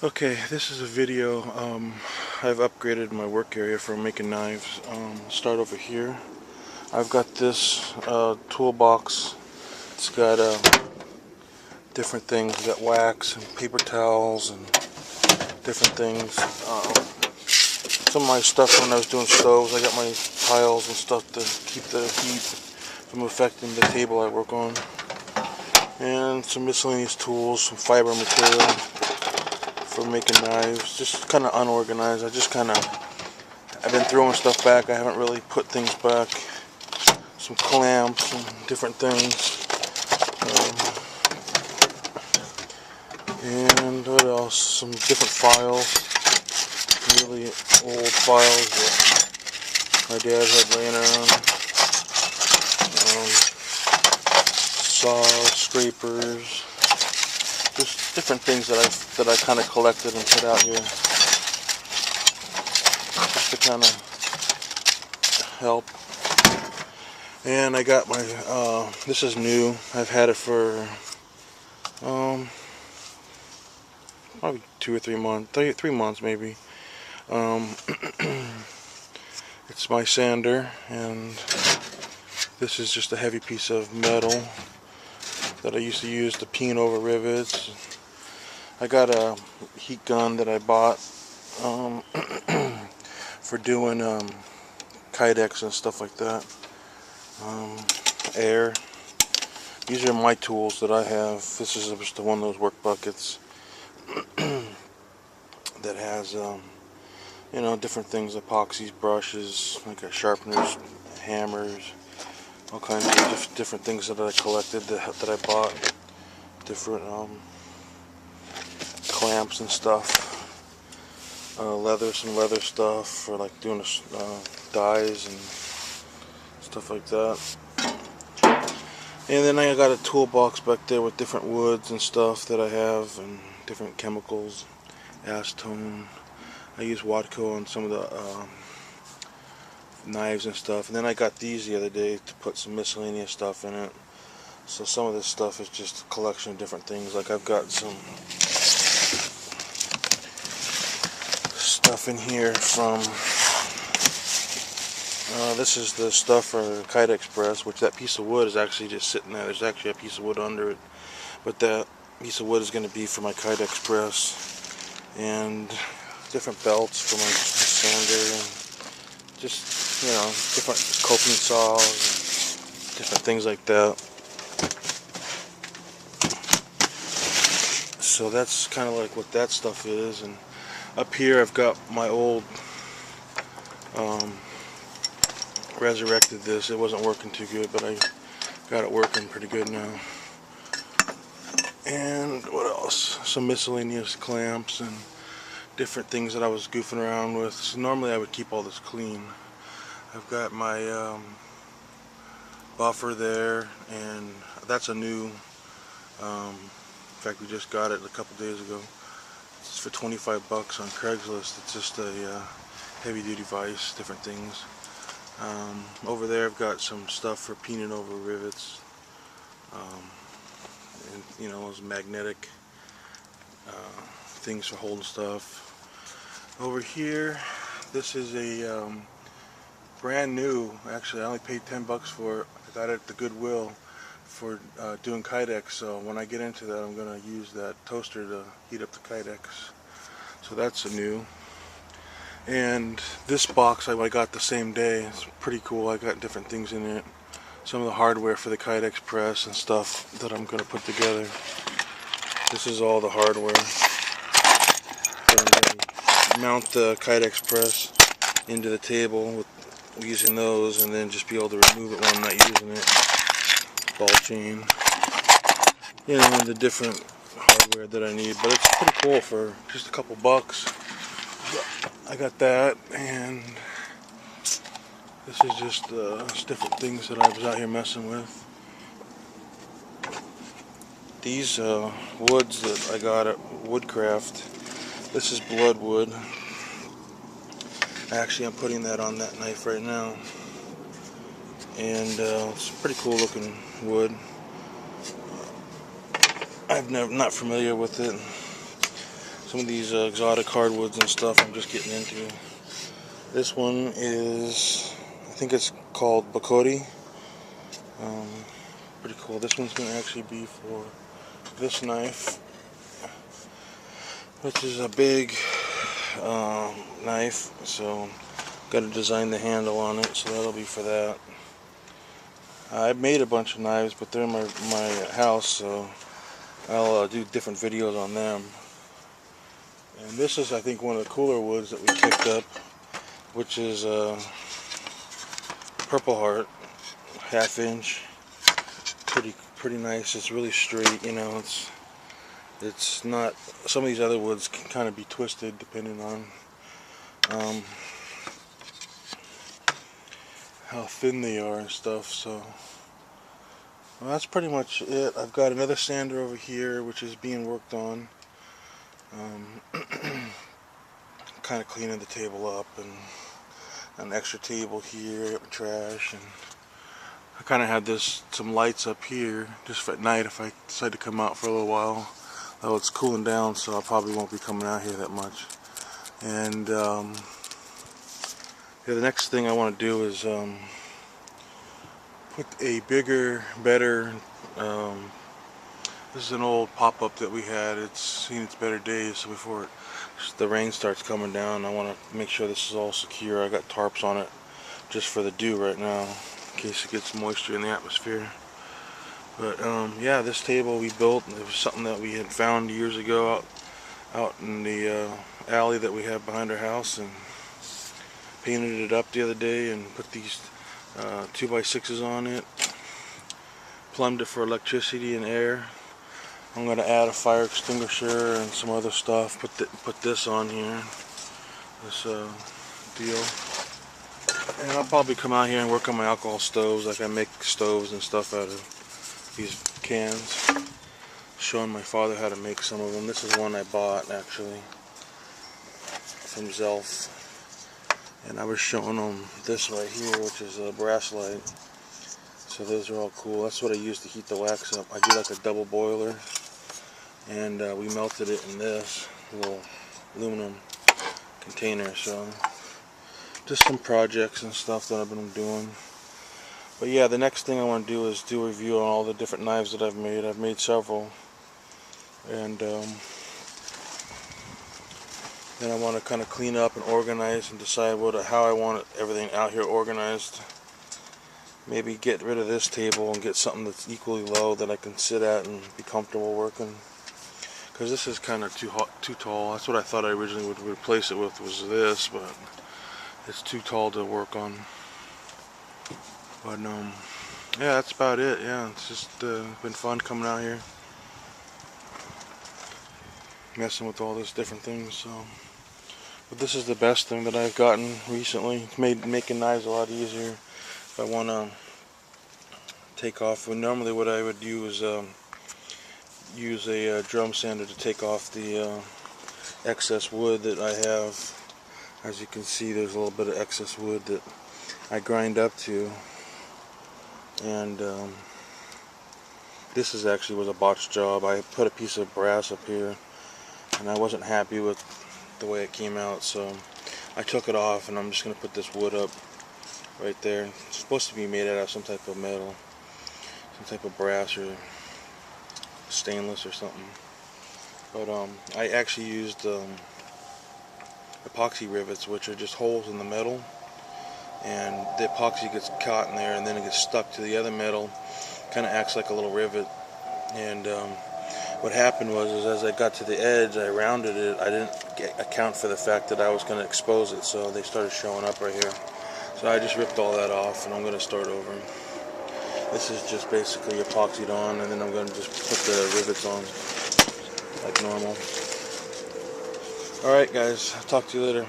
Okay, this is a video. I've upgraded my work area for making knives. Start over here. I've got this toolbox. It's got different things. We've got wax and paper towels and different things. Some of my stuff when I was doing stoves, I got my tiles and stuff to keep the heat from affecting the table I work on. And some miscellaneous tools, some fiber material for making knives. Just kind of unorganized. I've been throwing stuff back. I haven't really put things back. Some clamps and different things. And what else? Some different files. Really old files that my dad had laying around. Saws, scrapers. Just different things that I kind of collected and put out here, just to kind of help. And I got my this is new. I've had it for probably 2 or 3 months, 3 months maybe. It's my sander, and this is just a heavy piece of metal that I used to use to peen over rivets. I got a heat gun that I bought for doing kydex and stuff like that. Air. These are my tools that I have. This is just one of those work buckets that has different things, epoxies, brushes, like sharpeners, hammers, all kinds of different things that I collected that I bought. Different clamps and stuff. Some leather stuff for like doing dyes and stuff like that. And then I got a toolbox back there with different woods and stuff that I have, and different chemicals, acetone. I use Watco on some of the knives and stuff. And then I got these the other day to put some miscellaneous stuff in it. So some of this stuff is just a collection of different things. Like I've got some stuff in here from this is the stuff for Kydex press, which that piece of wood is actually just sitting there. There's actually a piece of wood under it, but that piece of wood is going to be for my Kydex press. And different belts for my sander, and just different coping saws and different things like that. So that's kind of like what that stuff is. And up here I've got my old resurrected this. It wasn't working too good, but I got it working pretty good now. And what else? Some miscellaneous clamps and different things that I was goofing around with. So normally I would keep all this clean. I've got my buffer there, and that's a new in fact, we just got it a couple days ago. It's for 25 bucks on Craigslist. It's just a heavy duty vise, different things. Over there I've got some stuff for peening over rivets, and those magnetic things for holding stuff. Over here, this is a brand new, actually I only paid 10 bucks for it. I got it at the Goodwill for doing kydex, so when I get into that I'm going to use that toaster to heat up the kydex. So that's a new. And this box I got the same day. It's pretty cool. I got different things in it. Some of the hardware for the kydex press and stuff that I'm going to put together. This is all the hardware. So I'm going to mount the kydex press into the table with using those, and then just be able to remove it when I'm not using it. Ball chain, and the different hardware that I need. But it's pretty cool for just a couple bucks. I got that, and this is just different things that I was out here messing with. These woods that I got at Woodcraft, this is bloodwood. Actually, I'm putting that on that knife right now, and it's pretty cool looking wood. I'm not familiar with it, some of these exotic hardwoods and stuff I'm just getting into. This one is, I think it's called Bakori. Pretty cool. This one's going to actually be for this knife, which is a big knife, so got to design the handle on it, so that'll be for that. I made a bunch of knives, but they're in my house, so I'll do different videos on them. And this is, I think, one of the cooler woods that we picked up, which is Purple Heart, 1/2 inch. Pretty nice. It's really straight, you know. It's not. Some of these other woods can kind of be twisted depending on how thin they are and stuff. So well, that's pretty much it. I've got another sander over here which is being worked on. Kind of cleaning the table up, and an extra table here, trash, and I kind of had some lights up here just for at night if I decide to come out for a little while. Though it's cooling down, so I probably won't be coming out here that much. And yeah, the next thing I want to do is put a bigger, better. This is an old pop-up that we had. It's seen its better days, so before the rain starts coming down, I want to make sure this is all secure. I got tarps on it just for the dew right now, in case it gets moisture in the atmosphere. But yeah, this table we built, it was something that we had found years ago out in the alley that we have behind our house, and painted it up the other day and put these 2x6s on it, plumbed it for electricity and air. I'm going to add a fire extinguisher and some other stuff, put this on here, this deal. And I'll probably come out here and work on my alcohol stoves, like I make stoves and stuff out of these cans. Showing my father how to make some of them. This is one I bought actually from Zelf, and I was showing them this right here, which is a brass light. So those are all cool. That's what I use to heat the wax up. I do like a double boiler, and we melted it in this little aluminum container. So just some projects and stuff that I've been doing. But yeah, the next thing I want to do is do a review on all the different knives that I've made. I've made several, and then I want to kind of clean up and organize and decide how I want everything out here organized. Maybe get rid of this table and get something that's equally low that I can sit at and be comfortable working. Because this is kind of too tall. That's what I thought I originally would replace it with, was this, but it's too tall to work on. But yeah, that's about it. Yeah, it's just been fun coming out here, messing with all these different things. So, but this is the best thing that I've gotten recently. It's made making knives a lot easier. If I want to take off, normally what I would do is use a drum sander to take off the excess wood that I have. As you can see, there's a little bit of excess wood that I grind up to. And this was a botched job. I put a piece of brass up here, and I wasn't happy with the way it came out, so I took it off, and I'm just going to put this wood up right there. It's supposed to be made out of some type of metal, some type of brass or stainless or something. But I actually used epoxy rivets, which are just holes in the metal, and the epoxy gets caught in there and then it gets stuck to the other metal, kind of acts like a little rivet. And what happened was as I got to the edge, I rounded it. I didn't account for the fact that I was going to expose it, so they started showing up right here. So I just ripped all that off, and I'm going to start over. This is just basically epoxied on, and then I'm going to just put the rivets on like normal. Alright guys, I'll talk to you later.